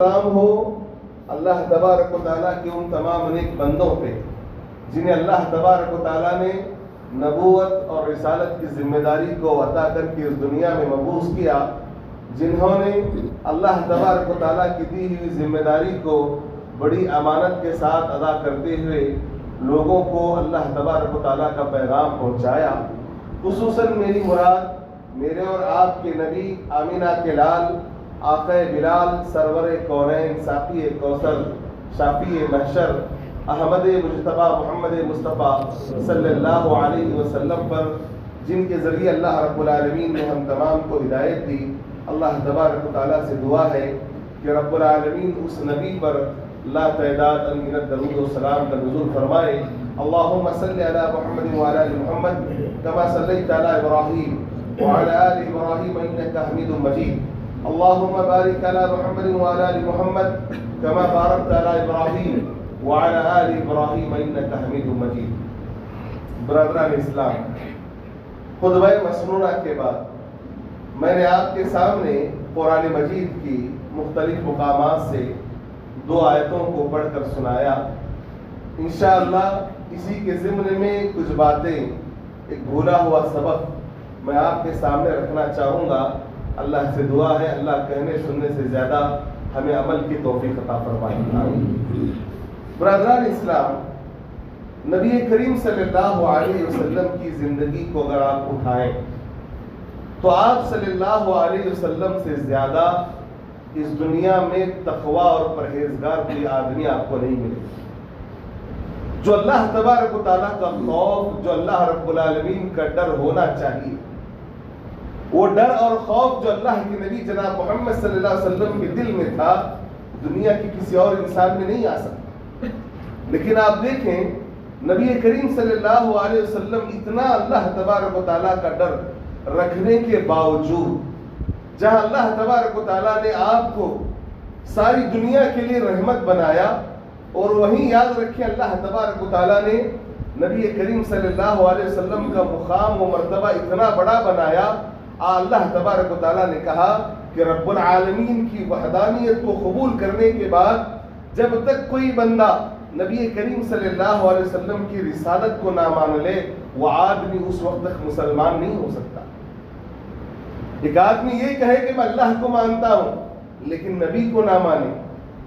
سلام ہو اللہ تبارک و تعالیٰ کے ان تمام نیک بندوں پہ جنہیں اللہ تبارک و تعالیٰ نے نبوت اور رسالت کی ذمہ داری کو عطا کر کے اس دنیا میں مبعوث کیا، جنہوں نے اللہ تبارک و تعالیٰ کی دی ہوئی ذمہ داری کو بڑی امانت کے ساتھ ادا کرتے ہوئے لوگوں کو اللہ تبارک و تعالیٰ کا پیغام پہنچایا۔ خصوصاً میری مراد میرے اور آپ کے نبی آمینہ کے لال آقا بلال سرور کونین ساقی کوثر شافی محشر احمد مجتبی محمد مصطفیٰ صلی اللہ علیہ وسلم پر، جن کے ذریعے اللہ رب العالمین نے ہم تمام کو ہدایت دی، اللہ تبارک و تعالیٰ سے دعا ہے کہ رب العالمین اس نبی پر لا تعداد انگنت درود و سلام کا نزول فرمائے۔ اللہم صلی علی محمد وعلی آل محمد کما صلیت علی ابراہیم وعلی آل ابراہیم انک حمید مجید۔ اللہم بارک علی محمد وعلی آل محمد کما بارکت علی ابراہیم وعلی آل ابراہیم انک حمید مجید۔ برادران اسلام، خطبہ مسنونہ کے بعد میں نے آپ کے سامنے قرآن مجید کی مختلف مقامات سے 2 آیتوں کو پڑھ کر سنایا۔ انشاءاللہ اسی کے ضمن میں کچھ باتیں، ایک بھولا ہوا سبق میں آپ کے سامنے رکھنا چاہوں گا۔ اللہ سے دعا ہے اللہ کہنے سننے سے زیادہ ہمیں عمل کی توفیق عطا فرمائے۔ برادران اسلام، نبی کریم صلی اللہ علیہ وسلم کی زندگی کو اگر آپ اٹھائیں تو آپ صلی اللہ علیہ وسلم سے زیادہ اس دنیا میں تقویٰ اور پرہیزگار کوئی آدمی آپ کو نہیں ملے، جو اللہ تبارک و تعالیٰ کا خوف، جو اللہ رب العالمین کا ڈر ہونا چاہیے، وہ ڈر اور خوف جو اللہ کے نبی جناب محمد صلی اللہ علیہ وسلم کے دل میں تھا، دنیا کی کسی اور انسان میں نہیں آ سکتا۔ لیکن آپ دیکھیں نبی کریم صلی اللہ علیہ وسلم اتنا اللہ تبارک و تعالیٰ کا ڈر رکھنے کے باوجود، جہاں اللہ تبارک و تعالیٰ نے آپ کو ساری دنیا کے لیے رحمت بنایا، اور وہیں یاد رکھیں اللہ تبارک و تعالیٰ نے نبی کریم صلی اللہ علیہ وسلم کا مقام و مرتبہ اتنا بڑا بنایا۔ اللہ تبارک و تعالیٰ نے کہا کہ رب العالمین کی وحدانیت کو قبول کرنے کے بعد جب تک کوئی بندہ نبی کریم صلی اللہ علیہ وسلم کی رسالت کو نہ مان لے، وہ آدمی اس وقت تک مسلمان نہیں ہو سکتا۔ ایک آدمی یہ کہے کہ میں اللہ کو مانتا ہوں لیکن نبی کو نہ مانے،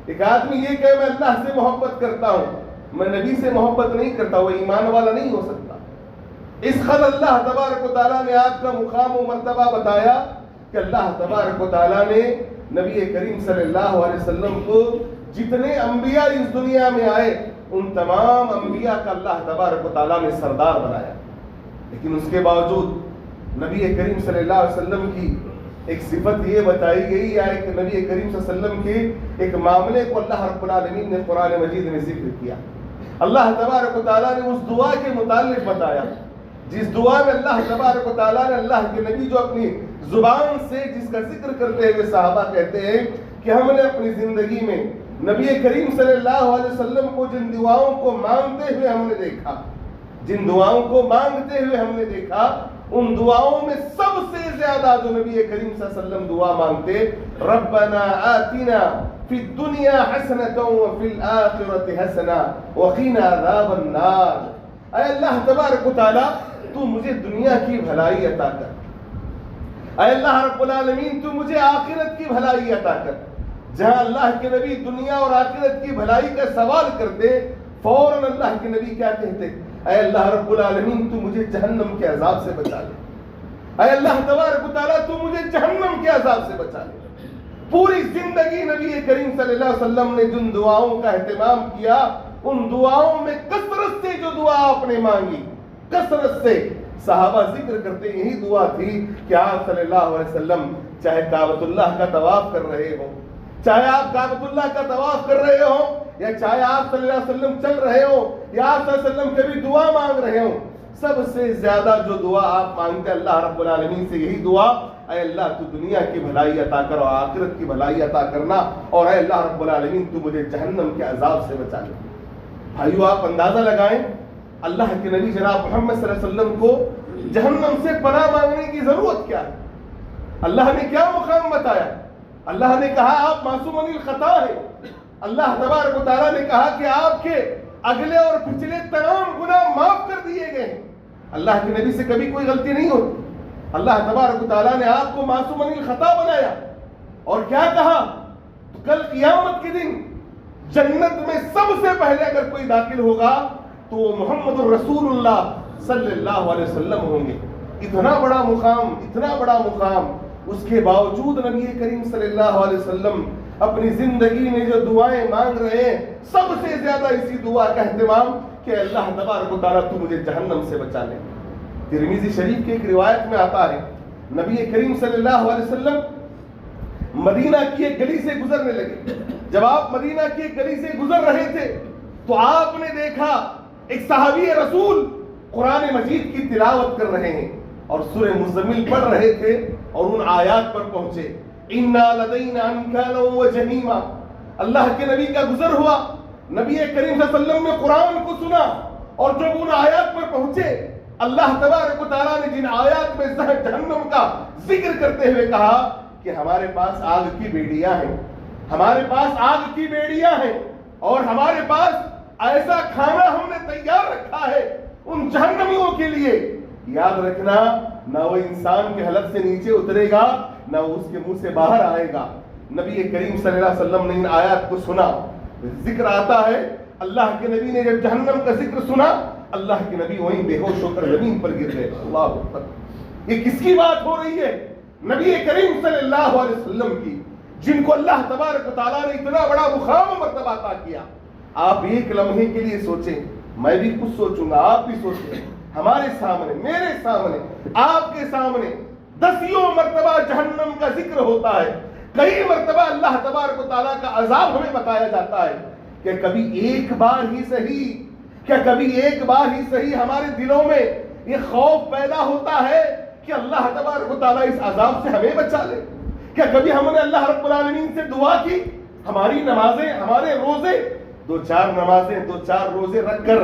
ایک آدمی یہ کہے میں اللہ سے محبت کرتا ہوں میں نبی سے محبت نہیں کرتا، وہ ایمان والا نہیں ہو سکتا۔ اس قدر اللہ تبارک و تعالیٰ نے آپ کا مقام و مرتبہ بتایا کہ اللہ تبارک و تعالیٰ نے نبی کریم صلی اللہ علیہ وسلم کو جتنے انبیاء اس دنیا میں آئے ان تمام انبیاء کا اللہ تبارک و تعالیٰ نے سردار بنایا۔ لیکن اس کے باوجود نبی کریم صلی اللہ علیہ وسلم کی ایک صفت یہ بتائی گئی، یا ایک نبی کریم صلی اللہ علیہ وسلم کے ایک معاملے کو اللہ رب العالمین نے قرآن مجید میں ذکر کیا۔ اللہ تبارک و تعالیٰ نے اس دعا کے متعلق بتایا جس دعا میں اللہ تبارک و تعالیٰ نے اللہ کے نبی جو اپنی زبان سے جس کا ذکر کرتے ہوئے صحابہ کہتے ہیں کہ ہم نے اپنی زندگی میں نبی کریم صلی اللہ علیہ وسلم کو جن دعاؤں کو مانگتے ہوئے ہم نے دیکھا، جن دعاؤں کو مانگتے ہوئے ہم نے دیکھا، ان دعاؤں میں سب سے زیادہ جو نبی کریم صلی اللہ علیہ وسلم دعا مانگتے، ربنا آتنا فی الدنیا حسنۃ وفی الآخرۃ حسنۃ وقنا عذاب النار۔ اے اللہ تبارک و تعالیٰ تو مجھے دنیا کی بھلائی عطا کر، اے اللہ رب العالمین تو مجھے آخرت کی بھلائی عطا کر۔ جہاں اللہ کے نبی دنیا اور آخرت کی بھلائی کا سوال کرتے، فوراً اللہ کے نبی کیا کہتے؟ اے اللہ رب العالمین تو مجھے جہنم کے عذاب سے بچا لے، اے اللہ تبارک و تعالیٰ تو مجھے جہنم کے عذاب سے بچا لے۔ پوری زندگی نبی کریم صلی اللہ علیہ وسلم نے جن دعاؤں کا اہتمام کیا، ان دعاؤں میں کثرت سے جو دعا آپ نے مانگی، کثرت سے صحابہ ذکر کرتے یہی دعا تھی کہ آپ صلی اللہ علیہ وسلم چاہے کعبۃ اللہ کا طواف کر رہے ہوں، چاہے آپ کعبۃ اللہ کا طواف کر رہے ہوں، یا چاہے آپ صلی اللہ علیہ وسلم چل رہے ہوں، یا آپ صلی اللہ علیہ وسلم کبھی دعا مانگ رہے ہوں، سب سے زیادہ جو دعا آپ مانگتے اللہ رب العالمین سے یہی دعا، اے اللہ تو دنیا کی بھلائی عطا کر اور آخرت کی بھلائی عطا کرنا، اور اے اللہ رب العالمین تو مجھے جہنم کے عذاب سے بچا لے۔ بھائیو آپ اندازہ لگائیں اللہ کے نبی جناب محمد صلی اللہ علیہ وسلم کو جہنم سے پناہ مانگنے کی ضرورت کیا ہے؟ اللہ نے کیا مقام بتایا؟ اللہ نے کہا آپ معصوم عن الخطا ہیں. اللہ تبارک و تعالیٰ نے کہا کہ آپ کے اگلے اور پچھلے تمام گناہ معاف کر دیے گئے ہیں. اللہ کے نبی سے کبھی کوئی غلطی نہیں ہوتی. اللہ تبارک و تعالیٰ نے آپ کو معصوم عن الخطا بنایا. اور کیا کہا؟ کل قیامت کے دن جنت میں سب سے پہلے اگر کوئی داخل ہوگا تو وہ محمد الرسول اللہ صلی اللہ علیہ وسلم ہوں گے. اتنا بڑا مقام، اتنا بڑا مقام. اس کے باوجود نبی کریم صلی اللہ علیہ وسلم اپنی زندگی میں جو دعائیں مانگ رہے ہیں سب سے زیادہ اسی دعا کا اہتمام کہ اللہ تبارک و تعالیٰ تو مجھے جہنم سے بچا لے. ترمذی شریف کی ایک روایت میں آتا ہے نبی کریم صلی اللہ علیہ وسلم مدینہ کی ایک گلی سے گزرنے لگے. جب آپ مدینہ کی ایک گلی سے گزر رہے تھے تو آپ نے دیکھا ایک صحابی رسول قرآن مجید کی تلاوت کر رہے ہیں اور سورہ مزمل پڑھ رہے تھے اور ان آیات پر پہنچے اِنَّا لَدَيْنَا أَنْكَالًا وَجَحِيمًا. اللہ کے نبی کا گزر ہوا، نبی کریم صلی اللہ علیہ وسلم نے قرآن کو سنا اور جب ان آیات پر پہنچے اللہ تبارک و تعالیٰ نے جن آیات میں جہنم کا ذکر کرتے ہوئے کہا کہ ہمارے پاس آگ کی بیڑیاں ہیں، ہمارے پاس آگ کی بیڑیاں ہیں اور ہمارے پاس ایسا کھانا ہم نے تیار رکھا ہے ان جہنمیوں کے لیے. یاد رکھنا نہ وہ انسان کے حلق سے نیچے اترے گا نہ وہ اس کے منہ سے باہر آئے گا. نبی کریم صلی اللہ علیہ وسلم نے ان آیات کو سنا. ذکر آتا ہے اللہ کے نبی نے جب جہنم کا ذکر سنا اللہ کے نبی وہیں بے ہوش ہو کر زمین پر گر گئے. اللہ اکبر. یہ کس کی بات ہو رہی ہے؟ نبی کریم صلی اللہ علیہ وسلم کی، جن کو اللہ تبارک و تعالیٰ نے اتنا بڑا مقام و مرتبہ عطا کیا. آپ ایک لمحے کے لیے سوچیں، میں بھی کچھ سوچوں گا، آپ بھی سوچیں. ہمارے سامنے، میرے سامنے، آپ کے سامنے دسیوں مرتبہ جہنم کا ذکر ہوتا ہے. کئی مرتبہ اللہ تبارک و تعالیٰ کا عذاب ہمیں بتایا جاتا ہے. کہ کبھی ایک بار ہی صحیح، کیا کبھی ایک بار ہی صحیح ہمارے دلوں میں یہ خوف پیدا ہوتا ہے کہ اللہ تبارک و تعالیٰ اس عذاب سے ہمیں بچا لے؟ کیا کبھی ہم نے اللہ رب العالمین سے دعا کی؟ ہماری نمازیں، ہمارے روزے، 2-4 نمازیں 2-4 روزے رکھ کر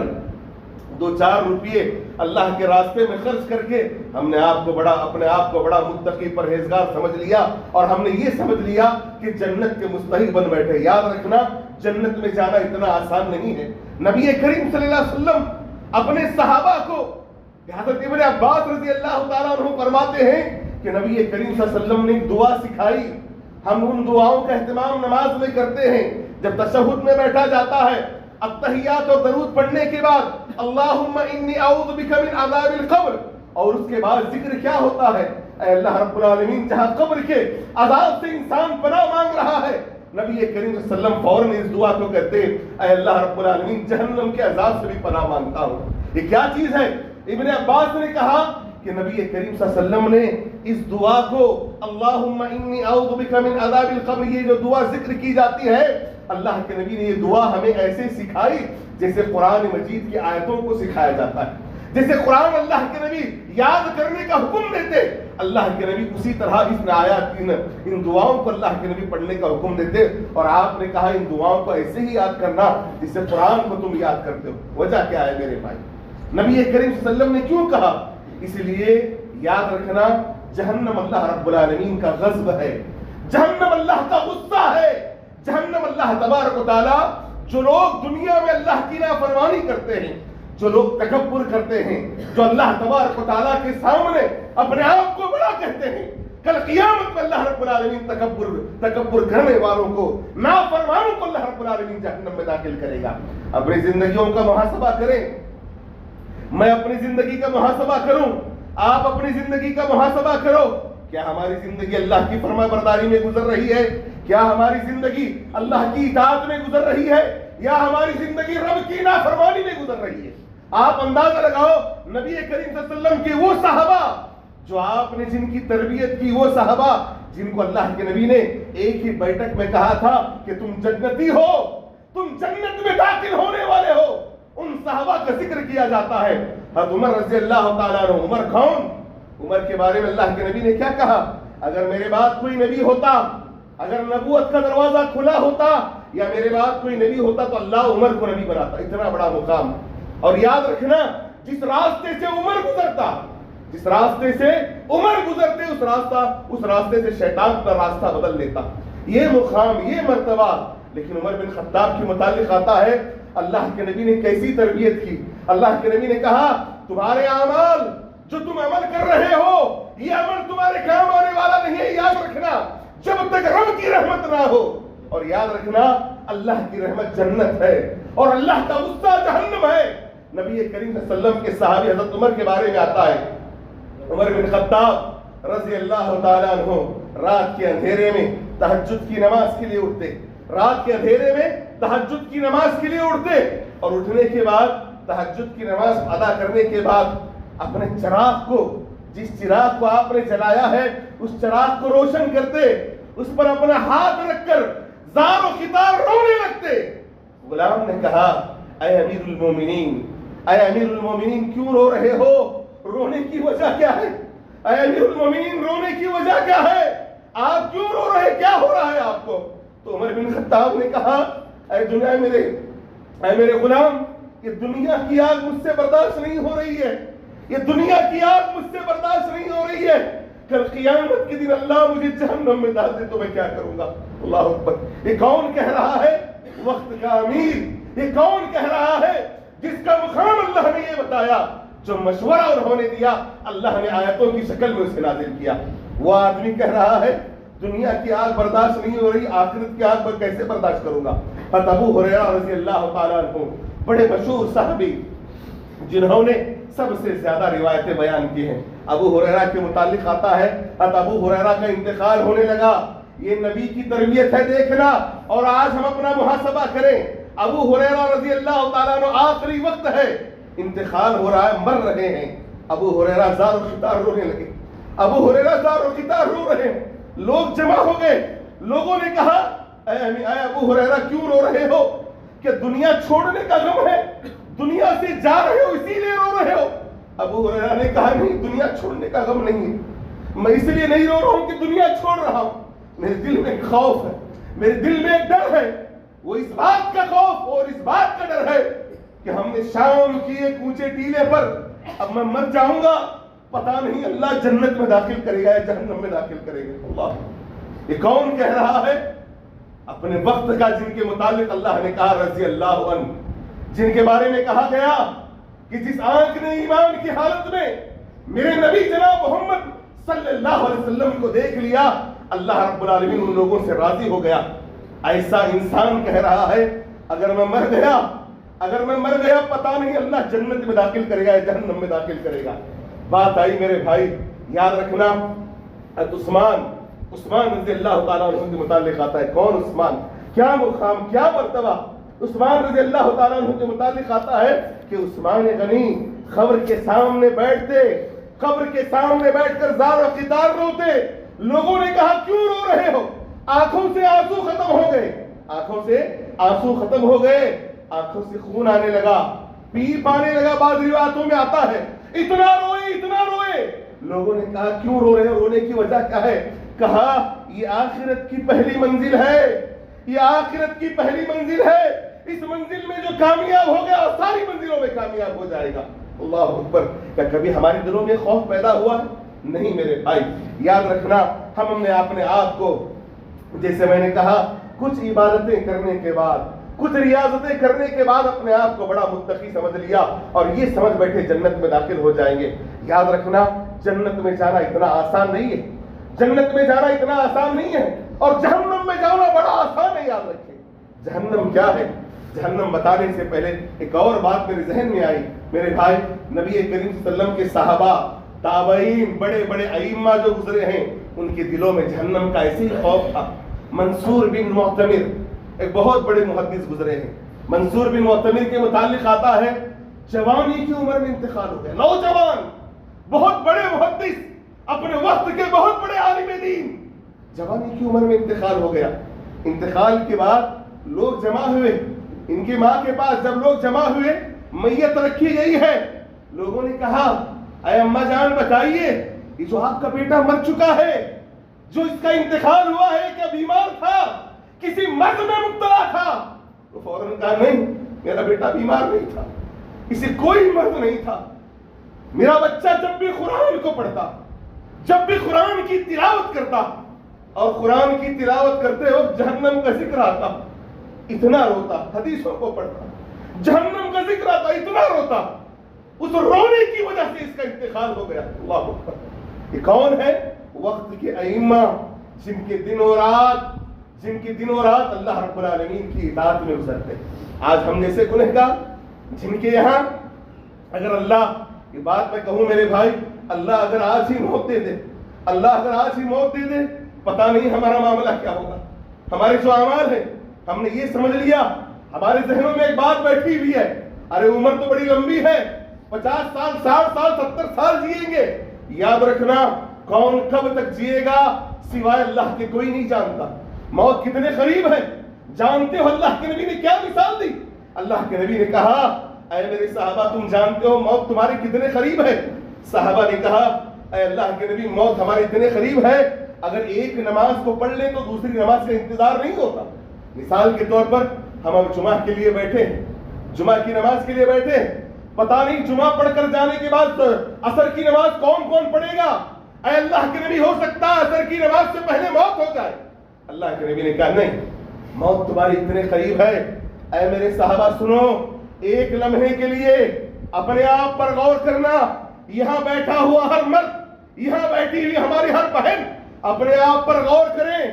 2-4 روپیے اللہ کے راستے میں خرچ کر کے ہم نے اپنے آپ کو بڑا متقی پرہیزگار سمجھ لیا اور ہم نے یہ سمجھ لیا کہ جنت کے مستحق بن بیٹھے. یاد رکھنا جنت میں جانا اتنا آسان نہیں ہے. نبی کریم صلی اللہ علیہ وسلم اپنے صحابہ کو، حضرت ابن عباس رضی اللہ تعالیٰ عنہ فرماتے ہیں کہ نبی کریم صلی اللہ علیہ وسلم نے ایک دعا سکھائی. ہم ان دعاؤں کا اہتمام نماز میں کرتے ہیں. جب تشہد میں بیٹھا جاتا ہے التحیات اور درود پڑھنے کے بعد اللہم انی اعوذ بک من عذاب القبر، اور اس کے بعد ذکر کیا ہوتا ہے؟ اے اللہ رب العالمین جہاں قبر کے عذاب سے انسان پناہ مانگ رہا ہے، نبی کریم صلی اللہ علیہ وسلم فوراً اس دعا کو کہتے ہیں اے اللہ رب العالمین جہنم کے عذاب سے بھی پناہ مانگتا ہوں. یہ کیا چیز ہے؟ ابن عباس نے کہا کہ نبی کریم صلی اللہ علیہ وسلم نے اس دعا کو اللہم انی اعوذ بک من عذاب القبر، یہ جو دعا ذکر کی جاتی ہے اللہ کے نبی نے یہ دعا ہمیں ایسے سکھائی جیسے قرآن مجید کی آیتوں کو سکھایا جاتا ہے. جیسے قرآن اللہ کے نبی یاد کرنے کا حکم دیتے، اللہ کے نبی اسی طرح اس آیات ان دعاؤں کو اللہ کے نبی پڑھنے کا حکم دیتے. اور آپ نے کہا ان دعاؤں کو ایسے ہی یاد کرنا جسے قرآن کو تم یاد کرتے ہو. وجہ کیا ہے میرے بھائی؟ نبی کریم صلی اللہ علیہ وسلم نے کیوں کہا؟ اس لیے یاد رکھنا جہنم اللہ رب العالمین کا غضب ہے، جہنم اللہ کا غصہ ہے. جہنم اللہ تبارک و تعالیٰ، جو لوگ دنیا میں اللہ کی نافرمانی کرتے ہیں، جو لوگ تکبر کرتے ہیں، جو اللہ تبارک و تعالیٰ کے سامنے اپنے آپ کو بڑا کہتے ہیں، کل قیامت میں اللہ رب العالمین تکبر کرنے والوں کو، نافرمانوں کو اللہ رب العالمین جہنم میں داخل کرے گا. اپنی زندگیوں کا محاسبہ کریں، میں اپنی زندگی کا محاسبہ کروں، آپ اپنی زندگی کا محاسبہ کرو. کیا ہماری زندگی اللہ کی فرما برداری میں گزر رہی ہے؟ کیا ہماری زندگی اللہ کی اطاعت میں گزر رہی ہے یا ہماری زندگی رب کی نافرمانی میں گزر رہی ہے؟ آپ اندازہ لگاؤ نبی کریم صلی اللہ علیہ وسلم کے وہ صحابہ جو آپ نے جن کی تربیت کی، وہ صحابہ جن کو اللہ کے نبی نے ایک ہی بیٹھک میں کہا تھا کہ تم جنتی ہو، تم جنت میں داخل ہونے والے ہو، ان صحابہ کا ذکر کیا جاتا ہے. حضرت عمر رضی اللہ تعالیٰ عنہ. عمر کون؟ عمر کے بارے میں اللہ کے نبی نے کیا کہا؟ اگر میرے بعد کوئی نبی ہوتا، اگر نبوت کا دروازہ کھلا ہوتا یا میرے بعد کوئی نبی ہوتا تو اللہ عمر کو نبی بناتا. اتنا بڑا مقام. اور یاد رکھنا جس راستے سے عمر گزرتا، اس راستے سے شیطان کا راستہ بدل لیتا. یہ مقام، یہ مرتبہ. لیکن عمر بن خطاب کے متعلق آتا ہے اللہ کے نبی نے کیسی تربیت کی. اللہ کے نبی نے کہا تمہارے اعمال جو تم عمل کر رہے ہو یہ عمل تمہارے کام آنے والا نہیں ہے. یاد رکھنا جب تک رب کی رحمت نہ ہو. اور یاد رکھنا اللہ کی رحمت جنت ہے اور اللہ کا غصہ جہنم ہے. نبی کریم صلی اللہ علیہ وسلم کے صحابی حضرت عمر کے بارے میں آتا ہے عمر بن خطاب رضی اللہ تعالیٰ عنہ رات کے اندھیرے میں تہجد کی نماز کے لیے اٹھتے. رات کے اندھیرے میں تہجد کی نماز کے لیے اٹھتے اور اٹھنے کے بعد تہجد کی نماز ادا کرنے کے بعد اپنے چراغ کو، جس چراغ کو آپ نے جلایا ہے اس چراغ کو روشن کرتے، اس پر اپنا ہاتھ رکھ کر زار و خطار رونے لگتے. غلام نے کہا اے امیر المومنین، اے امیر المومنین کیوں رو رہے ہو؟ رونے کی وجہ کیا ہے؟ اے امیر المومنین رونے کی وجہ کیا ہے؟ آپ کیوں رو رہے؟ کیا ہو رہا ہے آپ کو؟ تو عمر بن خطاب نے کہا اے میرے غلام، یہ دنیا کی آگ مجھ سے برداشت نہیں ہو رہی ہے. یہ دنیا کی آگ مجھ سے برداشت نہیں ہو رہی ہے. کل قیامت کے دن اللہ مجھے جہنم میں ڈال دے تو میں کیا کروں گا؟ اللہ اکبر. یہ کون کہہ رہا ہے وقت کا امیر؟ یہ کون کہہ رہا ہے جس کا مقام اللہ نے یہ بتایا؟ جو مشورہ انہوں نے دیا اللہ نے آیتوں کی شکل میں اسے نازل کیا. وہ آدمی کہہ رہا ہے دنیا کی آگ برداشت نہیں ہو رہی، آخرت کی آگ پر کیسے برداشت کروں گا؟ ابو ہریرہ رضی اللہ تعالیٰ عنہ بڑے مشہور صحابی جنہوں نے سب سے زیادہ روایتیں بیان کی ہیں. ابو ہریرہ کے متعلق آتا ہے ابو ہریرہ کا انتقال ہونے لگا. یہ نبی کی تربیت ہے دیکھنا. اور آج ہم اپنا محاسبہ کریں. ابو ہریرہ رضی اللہ تعالیٰ عنہ آخری وقت ہے، انتقال ہو رہا ہے، مر رہے ہیں. ابو ہریرہ زار و خطار رونے لگے. ابو ہریرہ زار و خطار رو رہے ہیں. لوگ جمع ہو گئے. لوگوں نے کہا اے ابو ہریرہ کیوں رو رہے ہو؟ کہ دنیا چھوڑنے کا غم ہے؟ دنیا سے جا رہے ہو اسی لیے رو رہے ہو؟ ابو ہریرہ نے کہا نہیں، دنیا چھوڑنے کا غم نہیں ہے. میں اس لیے نہیں رو رہا ہوں کہ دنیا چھوڑ رہا ہوں. میرے دل میں ایک خوف ہے، میرے دل میں ایک ڈر ہے. وہ اس بات کا خوف اور اس بات کا ڈر ہے کہ ہم نے شام کی ایک اونچے ٹیلے پر اب میں مر جاؤں گا، پتا نہیں اللہ جنت میں داخل کرے گا یا جہنم میں داخل کرے گا. اللہ، یہ کون کہہ رہا ہے؟ اپنے وقت کا جن کے متعلق اللہ نے کہا رضی اللہ عنہ، جن کے بارے میں کہا گیا کہ جس آنکھ نے ایمان کی حالت میں میرے نبی جناب محمد صلی اللہ علیہ وسلم کو دیکھ لیا اللہ رب العالمین ان لوگوں سے راضی ہو گیا. ایسا انسان کہہ رہا ہے اگر میں مر گیا پتا نہیں اللہ جنت میں داخل کرے گا یا جہنم میں داخل کرے گا. بات آئی میرے بھائی، یاد رکھنا عثمان رضی اللہ تعالیٰ عنہ کے متعلق آتا ہے. کون عثمان؟ کیا مقام، کیا مرتبہ! عثمان رضی اللہ تعالیٰ عنہ کے متعلق آتا ہے کہ عثمان غنی قبر کے سامنے بیٹھتے، قبر کے سامنے بیٹھ کر زار و خطار روتے. لوگوں نے کہا کیوں رو رہے ہو؟ آنکھوں سے آنسو ختم ہو گئے، آنکھوں سے آنسو ختم ہو گئے، آنکھوں سے خون آنے لگا، پیپ آنے لگا. بعض روایتوں میں آتا ہے اتنا روئے. لوگوں نے کہا کیوں رو رہے ہو؟ رونے کی وجہ کیا ہے؟ کہا یہ آخرت کی پہلی منزل ہے، یہ آخرت کی پہلی منزل ہے. اس منزل میں جو کامیاب ہو گیا ساری منزلوں میں کامیاب ہو جائے گا. اللہ اکبر. کیا کبھی ہمارے دلوں میں خوف پیدا ہوا ہے؟ نہیں میرے بھائی. یاد رکھنا ہم نے اپنے آپ کو، جیسے میں نے کہا، کچھ عبادتیں کرنے کے بعد، کچھ ریاضتیں کرنے کے بعد اپنے آپ کو بڑا متقی سمجھ لیا اور یہ سمجھ بیٹھے جنت میں داخل ہو جائیں گے. یاد رکھنا جنت میں جانا اتنا آسان نہیں ہے، جنت میں جانا اتنا آسان نہیں ہے، اور جہنم میں جانا بڑا آسان ہے. یاد رکھیں جہنم کیا ہے. جہنم بتانے سے پہلے ایک اور بات میرے ذہن میں آئی. میرے بھائی نبی کریم صلی اللہ علیہ وسلم کے صحابہ، تابعین، بڑے بڑے ائمہ جو گزرے ہیں ان کے دلوں میں جہنم کا ایسے ہی خوف تھا. منصور بن معتمر ایک بہت بڑے محدث گزرے ہیں. منصور بن معتمر کے متعلق آتا ہے جوانی کی عمر میں انتقال ہو گیا. نوجوان بہت بڑے محدث، اپنے وقت کے بہت بڑے عالم دین، جوانی کی عمر میں انتقال ہو گیا. انتقال کے بعد لوگ جمع ہوئے ان کی ماں کے پاس. جب لوگ جمع ہوئے میت رکھی گئی ہے. لوگوں نے کہا اے اماں جان بتائیے یہ جو آپ کا بیٹا مر چکا ہے، جو اس کا انتقال ہوا ہے، کیا بیمار تھا، کسی مرض میں مبتلا تھا؟ تو فوراً کہا نہیں میرا بیٹا بیمار نہیں تھا، اسے کوئی مرض نہیں تھا. میرا بچہ جب بھی قرآن کو پڑھتا، جب بھی قرآن کی تلاوت کرتا اور قرآن کی تلاوت کرتے وقت جہنم کا ذکر آتا اتنا روتا، حدیثوں کو پڑھتا، جہنم کا ذکر آتا اتنا روتا، اس رونے کی وجہ سے اس کا انتقال ہو گیا۔ اللہ اکبر۔ یہ کون ہے؟ وقت کے ائمہ، جن کے دن و رات اللہ رب العالمین کی اطاعت میں گزرتے۔ آج ہم جیسے گنہگار جن کے یہاں اگر اللہ، یہ بات میں کہوں میرے بھائی، اللہ اگر آج ہی موت دے دے، اللہ اگر آج ہی موت دے دے، پتہ نہیں ہمارا معاملہ کیا ہوگا۔ ہمارے جو اعمال ہیں، ہم نے یہ سمجھ لیا، ہمارے ذہنوں میں ایک بات بیٹھی ہوئی ہے، ارے عمر تو بڑی لمبی ہے، 50 سال 60 سال 70 سال جئیں گے۔ یاد رکھنا، کون کب تک جیے گا سوائے اللہ کے کوئی نہیں جانتا۔ موت کتنے قریب ہے جانتے ہو؟ اللہ کے نبی نے کیا مثال دی؟ اللہ کے نبی نے کہا، اے میرے صحابہ تم جانتے ہو موت تمہارے کتنے قریب ہے؟ صحابہ نے کہا، اے اللہ کے نبی موت ہمارے اتنے قریب ہے اگر ایک نماز کو پڑھ لیں تو دوسری نماز کا انتظار نہیں ہوتا۔ مثال کے طور پر ہم اب جمعہ کے لیے بیٹھے ہیں، جمعہ کی نماز کے لیے بیٹھے ہیں، پتہ نہیں جمعہ پڑھ کر جانے کے بعد عصر کی نماز کون پڑھے گا؟ اے اللہ کے نبی ہو سکتا ہے عصر کی نماز سے پہلے موت ہو جائے۔ اللہ کے نبی نے کہا نہیں، موت تمہاری اتنے قریب ہے۔ اے میرے صحابہ سنو، ایک لمحے کے لیے اپنے آپ پر غور کرنا، یہاں بیٹھا ہوا ہر مرد، یہاں بیٹھی ہوئی ہماری ہر بہن اپنے آپ پر غور کریں،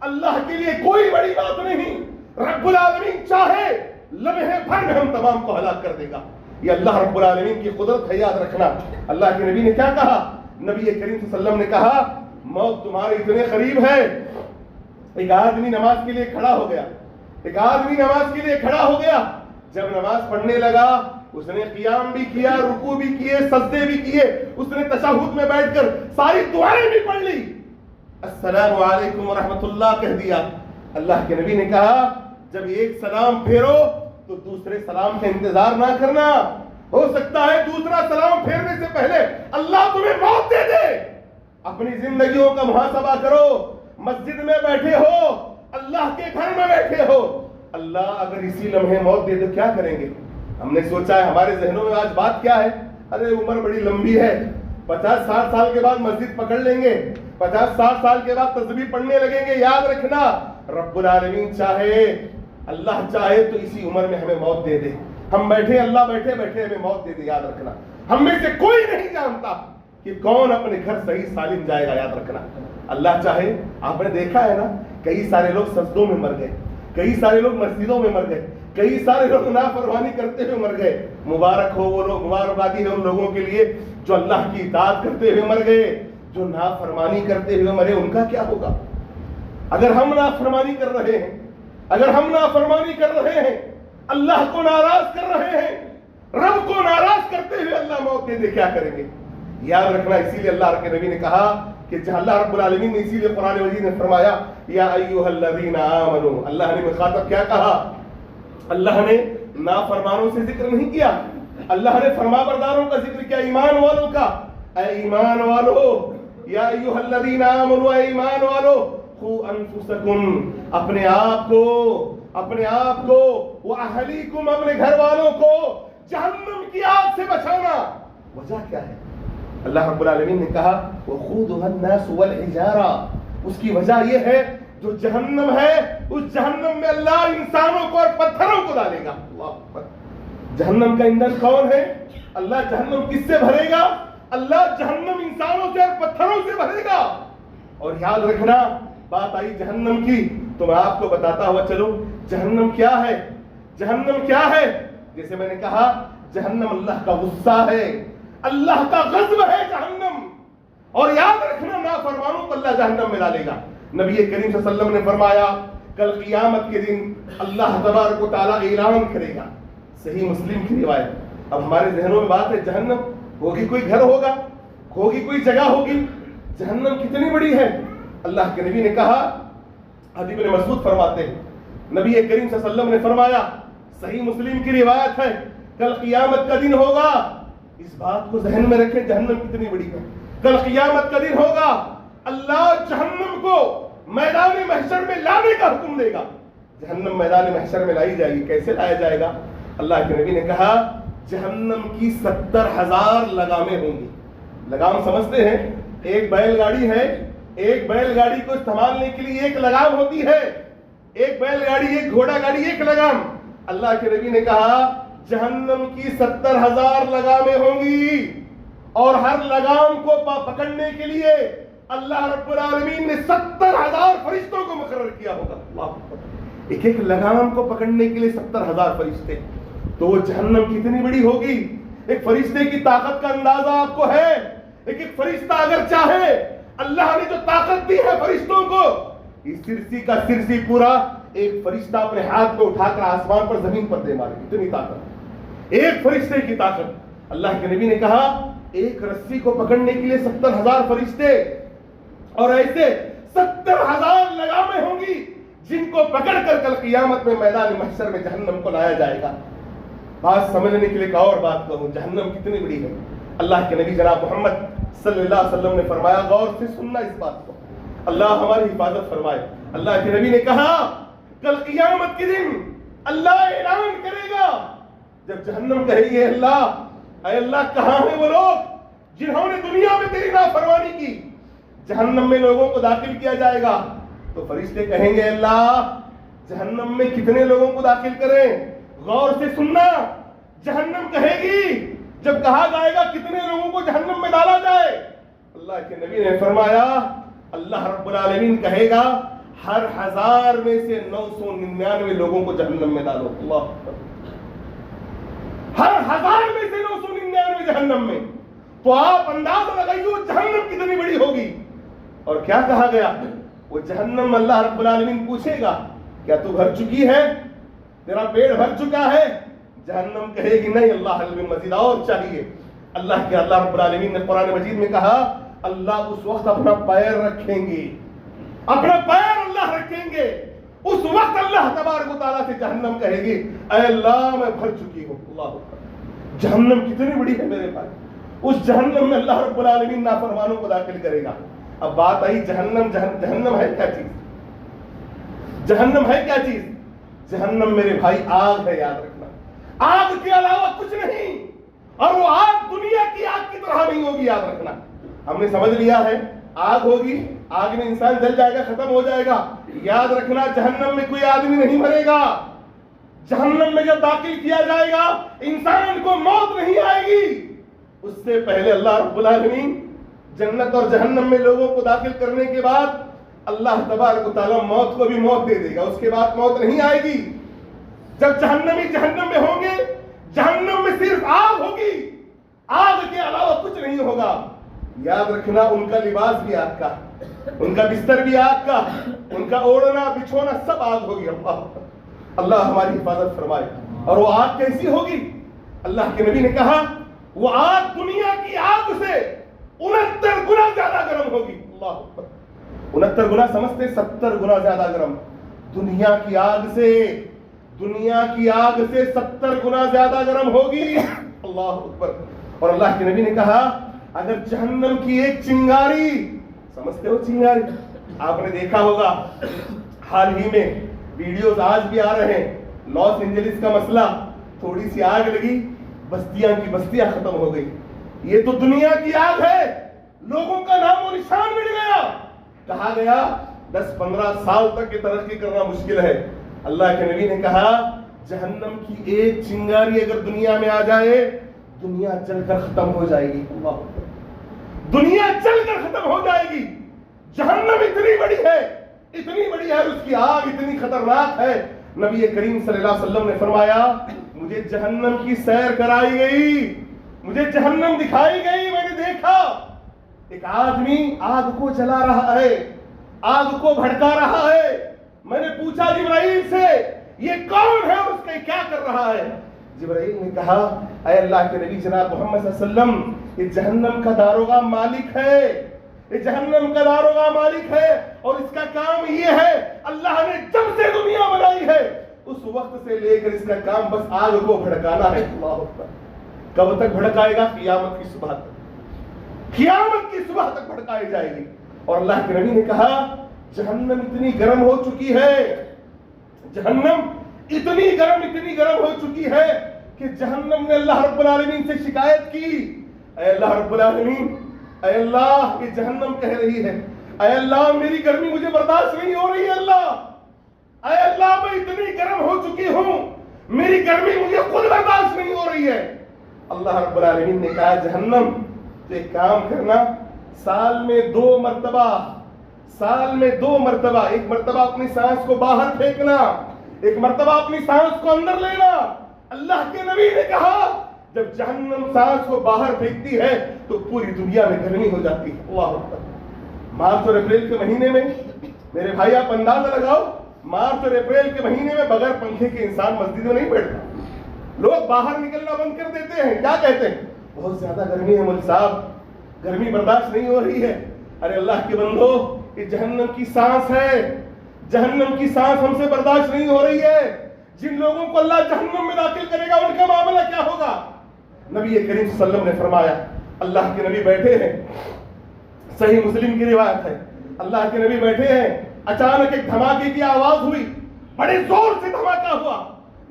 اللہ کے لیے کوئی بڑی بات نہیں، رب العالمین چاہے لمحے بھر میں ہم تمام کو ہلاک کر دے گا۔ یہ اللہ رب العالمین کی قدرت ہے، یاد رکھنا۔ اللہ کے نبی نے کیا کہا؟ نبی کریم صلی اللہ علیہ وسلم نے کہا موت تمہارے اتنے قریب ہے۔ ایک آدمی نماز کے لیے کھڑا ہو گیا، ایک آدمی نماز کے لیے کھڑا ہو گیا، جب نماز پڑھنے لگا اس نے قیام بھی کیا، رکوع بھی کیے، سجدے بھی کیے، اس نے تشہد میں بیٹھ کر ساری دعائیں بھی پڑھ لی، السلام علیکم ورحمۃ اللہ کہہ دیا۔ اللہ کے نبی نے کہا جب ایک سلام پھیرو تو دوسرے سلام کا انتظار نہ کرنا، ہو سکتا ہے دوسرا سلام پھیرنے سے پہلے اللہ تمہیں موت دے دے۔ اپنی زندگیوں کا محاسبہ کرو، مسجد میں بیٹھے ہو، اللہ کے گھر میں بیٹھے ہو، اللہ اگر اسی لمحے موت دے تو کیا کریں گے؟ ہم نے سوچا ہے ہمارے ذہنوں میں آج بات کیا ہے؟ ارے عمر بڑی لمبی ہے، 50-60 سال کے بعد مسجد پکڑ لیں گے، 50-60 سال کے بعد تسبیح پڑھنے لگیں گے۔ یاد رکھنا، رب العالمین چاہے، اللہ چاہے تو اسی عمر میں ہمیں موت دے دے۔ ہم بیٹھے، اللہ بیٹھے ہمیں موت دے دے۔ یاد رکھنا، ہم میں سے کوئی نہیں جانتا کہ کون اپنے گھر صحیح سالم جائے گا۔ یاد رکھنا، اللہ چاہے۔ آپ نے دیکھا ہے نا، کئی سارے لوگ سجدوں میں مر گئے، کئی سارے لوگ مسجدوں میں مر گئے، کئی سارے لوگ نافرمانی کرتے ہوئے مر گئے۔ مبارک ہو وہ لوگ، مبارکبادی ہے ان لوگوں کے لیے جو اللہ کی اطاعت کرتے ہوئے مر گئے۔ جو نافرمانی کرتے ہوئے مرے ان کا کیا ہوگا؟ اگر ہم نافرمانی کر رہے ہیں، اگر ہم نافرمانی کر رہے ہیں، اللہ کو ناراض کر رہے ہیں، رب کو ناراض کرتے ہوئے اللہ موت دے دے، کیا کریں گے؟ یاد رکھنا، اسی لیے اللہ کے نبی نے کہا کہ اللہ رب العالمین نے اسی لیے قرآن مجید میں فرمایا یا ایھا الذین آمنوا، اللہ نے مخاطب کیا کہا؟ اللہ نے نافرمانوں سے ذکر نہیں کیا، اللہ نے فرمانبرداروں کا ذکر کیا، ایمان والوں کا۔ اے ایمان والو، یا ایھا الذین آمنوا، اے ایمان والو، قوا انفسکم، اپنے آپ کو واہلیکم، اپنے گھر والوں کو جہنم کی آگ سے بچانا۔ وجہ کیا ہے؟ اللہ رب العالمین نے کہا وقودها الناس والحجارہ، اس کی وجہ یہ ہے جو جہنم ہے، اس جہنم میں اللہ انسانوں کو اور پتھروں کو ڈالے گا۔ اللہ اکبر۔ جہنم کا ایندھن کون ہے؟ اللہ جہنم کس سے بھرے گا؟ اللہ جہنم انسانوں سے اور پتھروں سے بھرے گا۔ اور یاد رکھنا، بات آئی جہنم کی تو میں آپ کو بتاتا ہوا چلو جہنم کیا ہے۔ جہنم کیا ہے؟ جیسے میں نے کہا جہنم اللہ کا غصہ ہے، اللہ کا غضب ہے جہنم۔ اور یاد رکھنا، نافرمانوں کو اللہ جہنم میں ڈالے گا۔ نبی کریم صلی اللہ علیہ وسلم نے فرمایا کل قیامت کے دن اللہ تبارک و تعالی اعلان کرے گا، صحیح مسلم کی روایت۔ اب ہمارے ذہنوں میں بات ہے جہنم ہوگی کوئی گھر ہوگا، ہوگی کوئی جگہ ہوگی، جہنم کتنی بڑی ہے؟ اللہ کے نبی نے کہا، حدیث ابن مسعود فرماتے ہیں نبی کریم صلی اللہ علیہ وسلم نے فرمایا، صحیح مسلم کی روایت ہے، کل قیامت کا دن ہوگا، اس بات کو ذہن میں رکھیں جہنم کتنی بڑی ہے۔ کل قیامت کا دن ہوگا، اللہ جہنم کو میدان محشر میں لانے کا حکم دے گا۔ جہنم میدان محشر میں لائی جائے گی، کیسے لایا جائے گا؟ اللہ کے نبی نے کہا جہنم کی 70,000 لگامیں ہوں گی۔ لگام سمجھتے ہیں؟ ایک بیل گاڑی ہے، ایک بیل گاڑی کو استعمالنے کے لیے ایک لگام ہوتی ہے، ایک بیل گاڑی، ایک گھوڑا گاڑی، ایک لگام۔ اللہ کے نبی نے کہا جہنم کی 70,000 لگامیں ہوں گی، اور ہر لگام کو پکڑنے کے لیے اللہ رب العالمین نے 70,000 فرشتوں کو مقرر کیا ہوگا۔ اللہ، ایک ایک لگام کو پکڑنے کے لیے 70,000 فرشتے، تو وہ جہنم کتنی بڑی ہوگی۔ ایک فرشتے کی طاقت کا اندازہ آپ کو ہے۔ ایک ایک فرشتہ اگر چاہے، اللہ نے جو طاقت دی ہے فرشتوں کو، اس سرسی کا سرسی پورا ایک فرشتہ اپنے ہاتھ میں اٹھا کر آسمان پر زمین پر دے مارے، اتنی طاقت، ایک فرشتے کی طاقت۔ اللہ کے نبی نے کہا ایک رسی کو پکڑنے کے لیے 70,000 فرشتے، اور ایسے 70,000 لگامیں ہوں گی جن کو پکڑ کر کل قیامت میں میدان محشر میں جہنم کو لایا جائے گا۔ بات سمجھنے کے لیے ایک اور بات کہوں، جہنم کتنی بڑی ہے۔ اللہ کے نبی جناب محمد صلی اللہ علیہ وسلم نے فرمایا، غور سے سننا اس بات کو، اللہ ہماری حفاظت فرمائے۔ اللہ کے نبی نے کہا کل قیامت کے دن اللہ اعلان کرے گا، جب جہنم کہے گی اے اللہ کہاں ہیں وہ لوگ جنہوں نے دنیا میں تیری نافرمانی کی۔ جہنم میں لوگوں کو داخل کیا جائے گا تو فرشتے کہیں گے اللہ جہنم میں کتنے لوگوں کو داخل کریں۔ غور سے سننا، جہنم کہے گی، جب کہا جائے گا کتنے لوگوں کو جہنم میں ڈالا جائے، اللہ کے نبی نے فرمایا اللہ رب العالمین کہے گا ہر 1000 میں سے 999 لوگوں کو جہنم میں ڈالو۔ اللہ، ہر 1000 میں سے 999 جہنم میں۔ تو آپ اندازہ لگائیے جہنم کتنی بڑی ہوگی۔ اور کیا کہا گیا، وہ جہنم اللہ رب العالمین پوچھے گا کیا تو بھر چکی ہے، تیرا پیٹ بھر چکا ہے؟ جہنم کہے گی نہیں اللہ حل میں مزید اور چاہیے۔ اللہ رب العالمین نے قرآن مجید میں کہا اللہ اس وقت اپنا پیر رکھیں گے، اپنا پیر اللہ رکھیں گے، اس وقت اللہ تبارک و تعالیٰ سے جہنم کہے گی اے اللہ میں بھر چکی ہوں۔ اللہ، جہنم کتنی بڑی ہے میرے بھائی۔ اس جہنم میں اللہ رب العالمین نافرمانوں کو داخل کرے گا۔ اب بات آئی جہنم ہے کیا چیز؟ جہنم ہے کیا چیز؟ جہنم میرے بھائی آگ ہے، یاد رکھنا، آگ کے علاوہ کچھ نہیں، اور وہ آگ دنیا کی آگ کی طرح نہیں ہوگی، یاد رکھنا۔ ہم نے سمجھ لیا ہے آگ ہوگی، آگ میں انسان جل جائے گا، ختم ہو جائے گا۔ یاد رکھنا جہنم میں کوئی آدمی نہیں مرے گا۔ جہنم میں جب داخل کیا جائے گا انسان کو موت نہیں آئے گی، اس سے پہلے اللہ رب العالمین جنت اور جہنم میں لوگوں کو داخل کرنے کے بعد اللہ تبارک و تعالیٰ موت کو بھی موت دے دے گا، اس کے بعد موت نہیں آئے گی۔ جب جہنمی جہنم میں ہوں گے، جہنم میں صرف آگ ہوگی، آگ کے علاوہ کچھ نہیں ہوگا۔ یاد رکھنا ان کا لباس بھی آگ کا، ان کا بستر بھی آگ کا، ان کا اوڑھنا بچھونا سب آگ ہوگی۔ اللہ ہماری حفاظت فرمائے۔ اور وہ آگ کیسی ہوگی؟ اللہ کے نبی نے کہا وہ آگ دنیا کی آگ سے 69 گنا زیادہ گرم ہوگی۔ اللہ اکبر، 69 گنا سمجھتے 70 گنا زیادہ گرم۔ دنیا کی آگ سے 70 گنا زیادہ گرم ہوگی۔ اللہ اکبر۔ اور اللہ کے نبی نے کہا اگر جہنم کی ایک چنگاری، سمجھتے ہو چنگاری، آپ نے دیکھا ہوگا حال ہی میں ویڈیوز آج بھی آ رہے ہیں، لاس اینجلس کا مسئلہ، تھوڑی سی آگ لگی، بستیاں کی بستیاں ختم ہو گئی۔ یہ تو دنیا کی آگ ہے، لوگوں کا نام و نشان مٹ گیا۔ کہا گیا 10-15 سال تک یہ ترقی کرنا مشکل ہے۔ اللہ کے نبی نے کہا جہنم کی ایک چنگاری اگر دنیا میں آ جائے دنیا جل کر ختم ہو جائے گی۔ دنیا جل کر ختم ہو جائے گی۔ جہنم اتنی بڑی ہے، اتنی بڑی ہے، اس کی آگ اتنی خطرناک ہے۔ نبی کریم صلی اللہ علیہ وسلم نے فرمایا مجھے جہنم کی سیر کرائی گئی، مجھے جہنم دکھائی گئی، میں نے دیکھا ایک آدمی آگ کو جلا رہا ہے، آگ کو بھڑکا رہا ہے۔ میں نے پوچھا جبرائیل سے یہ کون ہے اور اس کے کیا کر رہا ہے؟ جبرائیل نے کہا اے اللہ کے نبی جناب محمد صلی اللہ علیہ وسلم یہ جہنم کا داروغہ مالک ہے، یہ جہنم کا داروغہ مالک ہے، اور اس کا کام یہ ہے اللہ نے جب سے دنیا بنائی ہے اس وقت سے لے کر اس کا کام بس آگ کو بھڑکانا ہے۔ اللہ اکبر۔ کب تک بھڑکائے گا؟ قیامت کی صبح تک، قیامت کی صبح تک بھڑکائی جائے گی۔ اور اللہ کے نبی نے کہا جہنم اتنی گرم ہو چکی ہے، جہنم اتنی گرم ہو چکی ہے کہ جہنم نے اللہ رب العالمین سے شکایت کی اے اللہ رب العالمین، اے اللہ یہ جہنم کہہ رہی ہے اے اللہ میری گرمی مجھے برداشت نہیں ہو رہی ہے اللہ، اے اللہ میں اتنی گرم ہو چکی ہوں، میری گرمی مجھے خود برداشت نہیں ہو رہی ہے۔ اللہ رب العالمین نے کہا جہنم تو ایک کام کرنا، سال میں 2 مرتبہ، سال میں 2 مرتبہ، ایک مرتبہ اپنی سانس کو باہر پھینکنا، ایک مرتبہ اپنی سانس کو اندر لینا۔ اللہ کے نبی نے کہا جب جہنم سانس کو باہر پھینکتی ہے تو پوری دنیا میں گرمی ہو جاتی ہے۔ اللہ اکبر۔ مارچ اور اپریل کے مہینے میں میرے بھائی آپ اندازہ لگاؤ، مارچ اور اپریل کے مہینے میں بغیر پنکھے کے انسان مسجدوں نہیں بیٹھتا، لوگ باہر نکلنا بند کر دیتے ہیں، کیا کہتے ہیں بہت زیادہ گرمی ہے مول صاحب، گرمی برداشت نہیں ہو رہی ہے۔ ارے اللہ کے بندو یہ جہنم کی سانس ہے، جہنم کی سانس ہم سے برداشت نہیں ہو رہی ہے۔ جن لوگوں کو اللہ جہنم میں داخل کرے گا ان کا معاملہ کیا ہوگا؟ نبی کریم صلی اللہ علیہ وسلم نے فرمایا، اللہ کے نبی بیٹھے ہیں، صحیح مسلم کی روایت ہے، اللہ کے نبی بیٹھے ہیں، اچانک ایک دھماکے کی آواز ہوئی، بڑے زور سے دھماکہ ہوا۔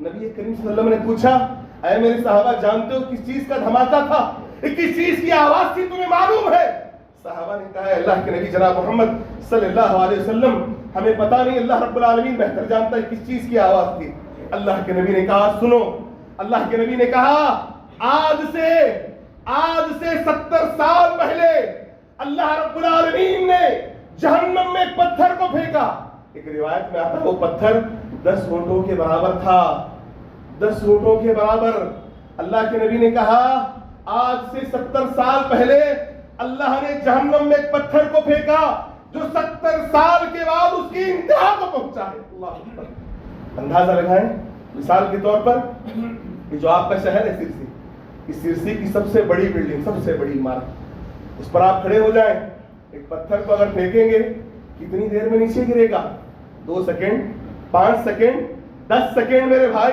نبی کریم صلی اللہ علیہ وسلم نے پوچھا اے میرے صحابہ جانتے ہو کس چیز کا دھماکہ تھا، کس چیز کی آواز تھی، تمہیں معلوم ہے؟ صحابہ نے کہا اللہ کے نبی جناب محمد صلی اللہ علیہ وسلم ہمیں پتا نہیں، اللہ رب العالمین بہتر جانتا ہے کس چیز کی آواز تھی۔ اللہ کے نبی نے کہا سنو، اللہ کے نبی نے کہا آج سے 70 سال پہلے اللہ رب العالمین نے جہنم میں ایک پتھر کو پھینکا۔ ایک روایت میں آتا ہے وہ پتھر 10 اونٹوں کے برابر تھا، 10 اونٹوں کے برابر۔ اللہ کے نبی نے کہا آج سے 70 سال پہلے اللہ نے جہنم میں ایک پتھر کو پھینکا جو 70 سال کے بعد اس کی انتہا کو پہنچا ہے۔ اللہ اکبر۔ اندازہ لگائیں، مثال کے طور پر یہ جو آپ کا شہر ہے سرسی، اس سرسی کی سب سے بڑی بلڈنگ، سب سے بڑی عمارت، اس پر آپ کھڑے ہو جائیں، ایک پتھر کو اگر پھینکیں گے کتنی دیر میں نیچے گرے گا؟ 2 سیکنڈ، 5 سیکنڈ، 10 سیکنڈ۔ میرے بھائی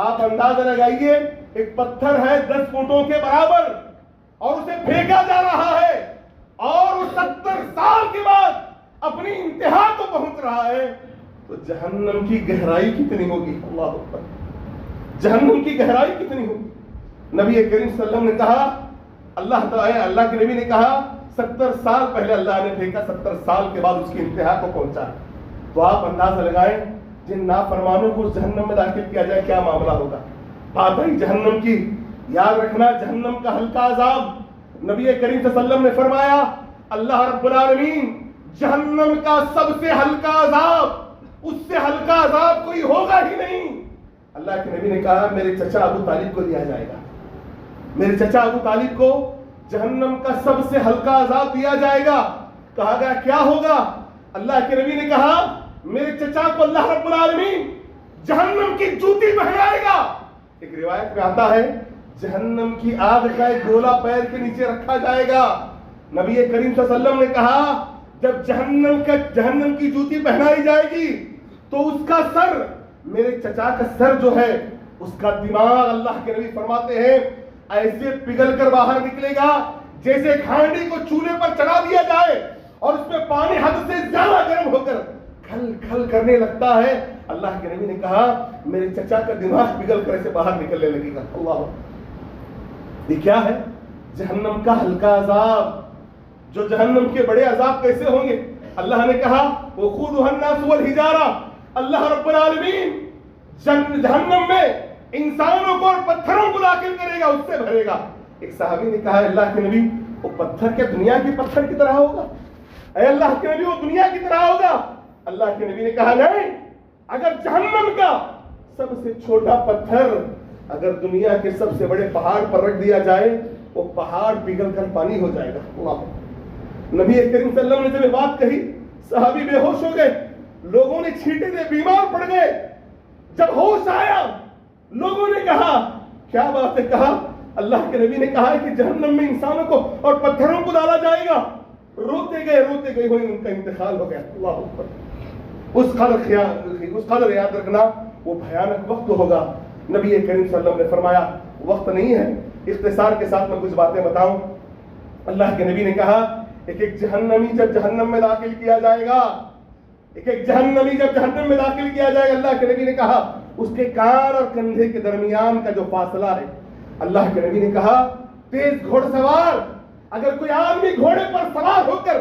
آپ اندازہ لگائیے، ایک پتھر ہے 10 فٹوں کے برابر اور اسے پھینکا جا رہا ہے اور وہ 70 سال کے بعد اپنی انتہا کو پہنچ رہا ہے، تو جہنم کی گہرائی کتنی ہوگی؟ اللہ اکبر، جہنم کی گہرائی کتنی ہوگی؟ نبی کریم صلی اللہ علیہ وسلم نے کہا، اللہ کے نبی نے کہا 70 سال پہلے اللہ نے پھینکا، 70 سال کے بعد اس کی انتہا کو پہنچا۔ تو آپ اندازہ لگائیں جن نافرمانوں کو جہنم میں داخل کیا جائے کیا معاملہ ہوگا۔ بات آئی جہنم کی، یاد رکھنا جہنم کا ہلکا عذاب، نبی کریم صلی اللہ علیہ وسلم نے فرمایا اللہ رب العالمین جہنم کا سب سے ہلکا عذاب، اس سے ہلکا عذاب کوئی ہوگا ہی نہیں۔ اللہ کے نبی نے کہا میرے چچا ابو طالب کو دیا جائے گا، میرے چچا ابو طالب کو جہنم کا سب سے ہلکا عذاب دیا جائے گا۔ کہا گیا کیا ہوگا؟ اللہ کے نبی نے کہا میرے چچا کو اللہ رب العالمین جہنم کی جوتی پہنائے گا۔ ایک روایت میں آتا ہے جہنم کی آگ کا ایک گولا پیر کے نیچے رکھا جائے گا۔ نبی کریم صلی اللہ علیہ وسلم نے کہا جب جہنم کی جوتی پہنائی جائے گی تو اس کا سر، میرے چچا کا سر جو ہے اس کا دماغ، اللہ کے نبی فرماتے ہیں ایسے پگھل کر باہر نکلے گا جیسے ہانڈی کو چولہے پر چڑھا دیا جائے اور اس میں پانی حد سے زیادہ گرم ہو کر کھل کھل کرنے لگتا ہے۔ اللہ کے نبی نے کہا میرے چچا کا دماغ پگھل کر ایسے باہر نکلنے لگے گا۔ اللہ، یہ کیا ہے؟ جہنم کا ہلکا عذاب۔ جو جہنم کے بڑے عذاب کیسے ہوں گے؟ اللہ نے کہا وقودها الناس والحجارہ، اللہ رب العالمین جہنم میں انسانوں کو اور پتھروں کو داخل کرے گا، اس سے بھرے گا۔ ایک صحابی نے کہا اللہ کے نبی وہ پتھر کیا دنیا کے پتھر کی طرح ہوگا؟ اے اللہ کے نبی وہ دنیا کی طرح ہوگا؟ اللہ کے نبی نے کہا نہیں، اگر جہنم کا سب سے چھوٹا پتھر اگر دنیا کے سب سے بڑے پہاڑ پر رکھ دیا جائے وہ پہاڑ پگھل کر پانی ہو جائے گا۔ اللہ، نبی کریم صلی اللہ علیہ وسلم نے جب یہ بات کہی صحابی بے ہوش ہو گئے، لوگوں نے چھینٹے دے، بیمار پڑ گئے۔ جب ہوش آیا لوگوں نے کہا کیا بات ہے؟ کہا اللہ کے نبی نے کہا ہے کہ جہنم میں انسانوں کو اور پتھروں کو ڈالا جائے گا۔ روتے گئے ہوئے ان کا انتقال ہو گیا۔ اللہ اکبر، اس قدر یاد رکھنا وہ بھیانک وقت ہوگا۔ نبی کریم صلی اللہ علیہ وسلم نے فرمایا وقت نہیں ہے، اختصار کے ساتھ میں کچھ باتیں بتاؤں۔ اللہ کے نبی نے کہا ایک جہنمی جب جہنم میں داخل کیا جائے گا، ایک جہنمی جب جہنم میں داخل کیا جائے گا، اللہ کے نبی نے کہا اس کے کان اور کندھے کے درمیان کا جو فاصلہ ہے، اللہ کے نبی نے کہا تیز گھوڑ سوار اگر کوئی آدمی گھوڑے پر سوار ہو کر